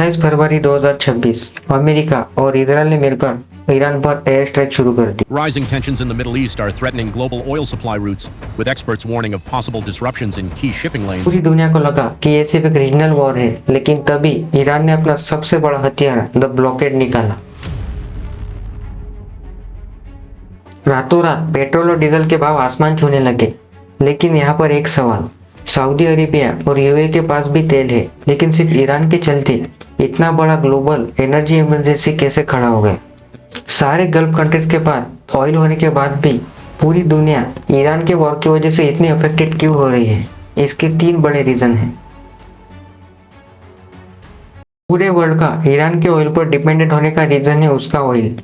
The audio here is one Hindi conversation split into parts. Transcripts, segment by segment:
28 फरवरी 2026 अमेरिका और इजराइल ने मिलकर ईरान पर एयर स्ट्राइक शुरू कर दी। Rising tensions in the Middle East are threatening global oil supply routes, with experts warning of possible disruptions in key shipping lanes. पूरी दुनिया को लगा कि ये सिर्फ एक रीजनल वॉर है, लेकिन तभी ईरान ने अपना सबसे बड़ा हथियार द ब्लॉकेड निकाला। रातों रात पेट्रोल और डीजल के भाव आसमान छूने लगे। लेकिन यहाँ पर एक सवाल, सऊदी अरेबिया और यूएई के पास भी तेल है, लेकिन सिर्फ ईरान के चलते इतना बड़ा ग्लोबल एनर्जी इमरजेंसी कैसे खड़ा हो गया? सारे गल्फ कंट्रीज के पास ऑयल होने के बाद भी पूरी दुनिया ईरान के वॉर की वजह से इतनी अफेक्टेड क्यों हो रही है? इसके 3 बड़े रीजन हैं। पूरे वर्ल्ड का ईरान के ऑयल पर डिपेंडेंट होने का रीजन है उसका ऑयल,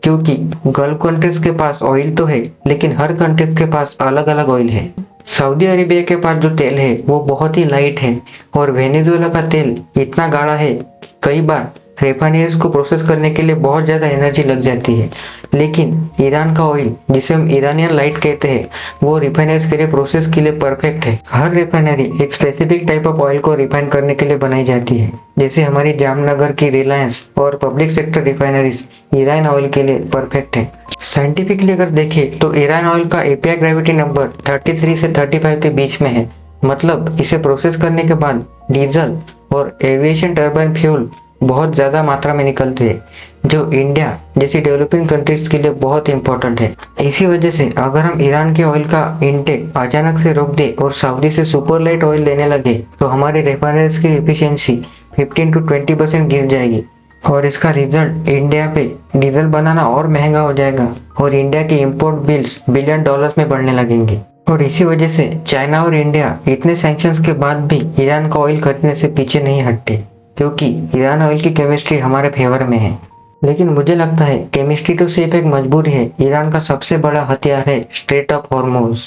क्योंकि गल्फ कंट्रीज के पास ऑयल तो है, लेकिन हर कंट्रीज के पास अलग अलग ऑयल है। सऊदी अरेबिया के पास जो तेल है वो बहुत ही लाइट है, और वेनेजुएला का तेल इतना गाढ़ा है कि कई बार रिफाइनरीज को प्रोसेस करने के लिए बहुत ज़्यादा एनर्जी लग जाती है। लेकिन ईरान का ऑयल, जिसे हम ईरानियन लाइट कहते हैं, वो रिफाइनरीज के लिए प्रोसेस के लिए परफेक्ट है। हर रिफाइनरी एक स्पेसिफिक टाइप ऑफ ऑयल को रिफाइन करने के लिए बनाई जाती है, जैसे हमारी जामनगर की रिलायंस और public sector refineries Iran oil के लिए परफेक्ट है। साइंटिफिकली अगर देखें तो ईरान ऑयल का एपीआई ग्रेविटी नंबर 33 से 35 के बीच में है। मतलब इसे प्रोसेस करने के बाद डीजल और एविएशन टर्बाइन फ्यूल बहुत ज़्यादा मात्रा में निकलते हैं, जो इंडिया जैसी डेवलपिंग कंट्रीज के लिए बहुत इंपॉर्टेंट है। इसी वजह से अगर हम ईरान के ऑयल का इनटेक अचानक से रोक दे और सऊदी से सुपर लाइट ऑयल लेने लगे, तो हमारे रिफाइनरीज की एफिशिएंसी 15 to 20% गिर जाएगी, और इसका रिजल्ट इंडिया पे डीजल बनाना और महंगा हो जाएगा, और इंडिया के इंपोर्ट बिल्स बिलियन डॉलर्स में बढ़ने लगेंगे। और इसी वजह से चाइना और इंडिया इतने सैंक्शंस के बाद भी ईरान का ऑयल खरीदने से पीछे नहीं हटते, क्योंकि ईरान ऑयल की केमिस्ट्री हमारे फेवर में है। लेकिन मुझे लगता है केमिस्ट्री तो सिर्फ एक मजबूरी है, ईरान का सबसे बड़ा हथियार है straight of Hormuz.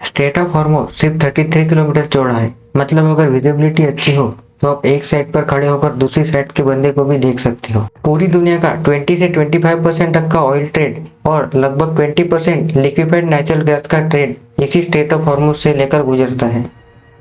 Straight of Hormuz सिर्फ 33 किलोमीटर चौड़ा है। मतलब अगर विजिबिलिटी अच्छी हो तो आप एक साइड पर खड़े होकर दूसरी साइड के बंदे को भी देख सकते हो। पूरी दुनिया का 20 से 25% तक का ऑयल ट्रेड और लगभग 20% लिक्विफाइड नेचुरल गैस का ट्रेड इसी स्ट्रेट ऑफ हॉर्मुज से लेकर गुजरता है।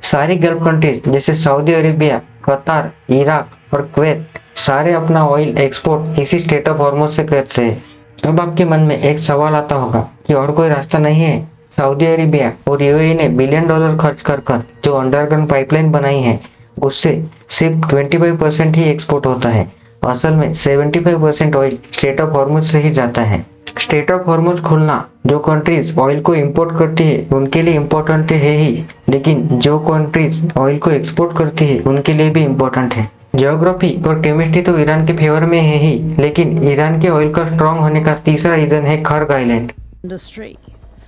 सारी गल्फ कंट्रीज जैसे सऊदी अरेबिया, कतार, इराक और कुवैत सारे अपना ऑयल एक्सपोर्ट इसी स्ट्रेट ऑफ हॉर्मुज से करते हैं। अब आपके मन में एक सवाल आता होगा कि और कोई रास्ता नहीं है? सऊदी अरेबिया और यूएई ने बिलियन डॉलर खर्च कर जो अंडरग्राउंड पाइपलाइन बनाई है, उससे सिर्फ 25% ही एक्सपोर्ट होता है। असल में 75% ऑयल स्ट्रेट ऑफ हॉर्मुज से ही जाता है। स्ट्रेट ऑफ हॉर्मुज खुलना जो कंट्रीज ऑयल को इंपोर्ट करती है उनके लिए इम्पोर्टेंट है ही, लेकिन जो कंट्रीज ऑयल को एक्सपोर्ट करती है उनके लिए भी इम्पोर्टेंट है। ज्योग्राफी और केमिस्ट्री तो ईरान के फेवर में है ही, लेकिन ईरान के ऑयल का स्ट्रॉन्ग होने का तीसरा रीजन है खर्ग island.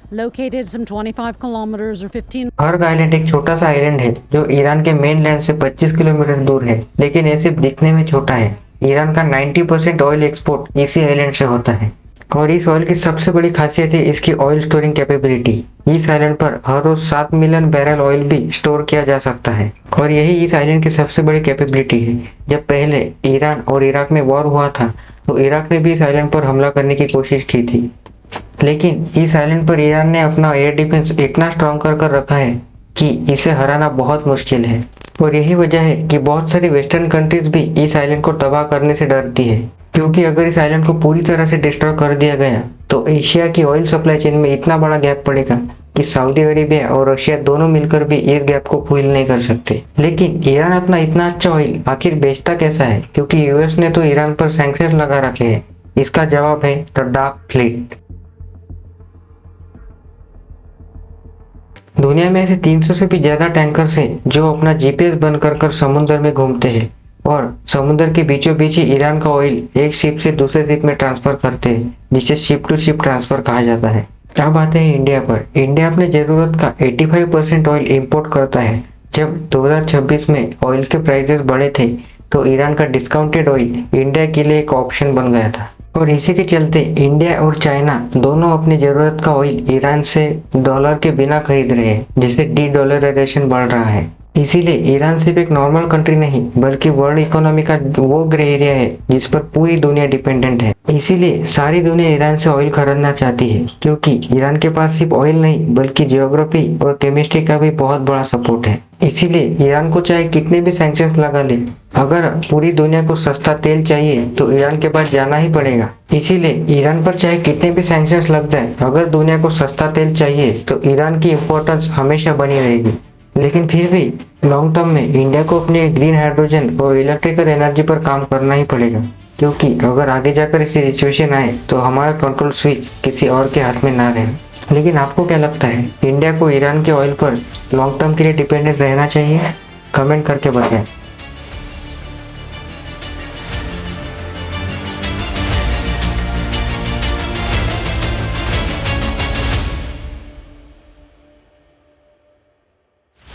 Located some 25 kilometers or 15 खर्ग island एक छोटा सा आइलैंड है जो ईरान के मेन लैंड से 25 किलोमीटर दूर है, लेकिन ये सिर्फ दिखने में छोटा है। ईरान का 90% ऑयल एक्सपोर्ट इसी आइलैंड से होता है, और इस ऑयल की सबसे बड़ी खासियत है इसकी ऑयल स्टोरिंग कैपेबिलिटी। इस आइलैंड पर हर रोज 7 मिलियन बैरल ऑयल भी स्टोर किया जा सकता है, और यही इस आइलैंड की सबसे बड़ी कैपेबिलिटी है। जब पहले ईरान और इराक में वॉर हुआ था तो इराक ने भी इस आइलैंड पर हमला करने की कोशिश की थी, लेकिन इस आइलैंड पर ईरान ने अपना एयर डिफेंस इतना स्ट्रॉन्ग कर रखा है कि इसे हराना बहुत मुश्किल है। और यही वजह है कि बहुत सारी वेस्टर्न कंट्रीज भी इस आइलैंड को तबाह करने से डरती है, क्योंकि अगर इस आइलैंड को पूरी तरह से डिस्ट्रॉय कर दिया गया तो एशिया की ऑयल सप्लाई चेन में इतना बड़ा गैप पड़ेगा कि सऊदी अरेबिया और रशिया दोनों मिलकर भी इस गैप को फुल नहीं कर सकते। लेकिन ईरान अपना इतना अच्छा ऑयल आखिर बेचता कैसा है? क्योंकि यूएस ने तो ईरान पर सैंक्शन लगा रखे हैं। इसका जवाब है द डार्क फ्लीट। दुनिया में ऐसे 300 से भी ज्यादा टैंकर्स हैं जो अपना जीपीएस बंद कर समुद्र में घूमते हैं, और समुद्र के बीचों बीच ही ईरान का ऑयल एक शिप से दूसरे शिप में ट्रांसफर करते हैं, जिसे शिप टू शिप ट्रांसफर कहा जाता है। अब आते हैं इंडिया पर। इंडिया अपने जरूरत का 85% ऑयल इंपोर्ट करता है। जब 2026 में ऑयल के प्राइसेस बढ़े थे तो ईरान का डिस्काउंटेड ऑयल इंडिया के लिए एक ऑप्शन बन गया था, और इसी के चलते इंडिया और चाइना दोनों अपनी जरूरत का ऑयल ईरान से डॉलर के बिना खरीद रहे हैं, जिससे डी डॉलराइजेशन बढ़ रहा है। इसीलिए ईरान सिर्फ एक नॉर्मल कंट्री नहीं बल्कि वर्ल्ड इकोनॉमी का वो ग्रे एरिया है जिस पर पूरी दुनिया डिपेंडेंट है। इसीलिए सारी दुनिया ईरान से ऑयल खरीदना चाहती है, क्योंकि ईरान के पास सिर्फ ऑयल नहीं बल्कि जियोग्राफी और केमिस्ट्री का भी बहुत बड़ा सपोर्ट है। इसीलिए ईरान को चाहे कितने भी सैंक्शंस लगा ले, अगर पूरी दुनिया को सस्ता तेल चाहिए तो ईरान के पास जाना ही पड़ेगा। इसीलिए ईरान पर चाहे कितने भी सैंक्शंस लग जाए, अगर दुनिया को सस्ता तेल चाहिए तो ईरान की इम्पोर्टेंस हमेशा बनी रहेगी। लेकिन फिर भी लॉन्ग टर्म में इंडिया को अपने ग्रीन हाइड्रोजन और इलेक्ट्रिकल एनर्जी पर काम करना ही पड़ेगा, क्योंकि अगर आगे जाकर ऐसी सिचुएशन आए तो हमारा कंट्रोल स्विच किसी और के हाथ में ना रहे। लेकिन आपको क्या लगता है, इंडिया को ईरान के ऑयल पर लॉन्ग टर्म के लिए डिपेंडेंट रहना चाहिए? कमेंट करके बताएं।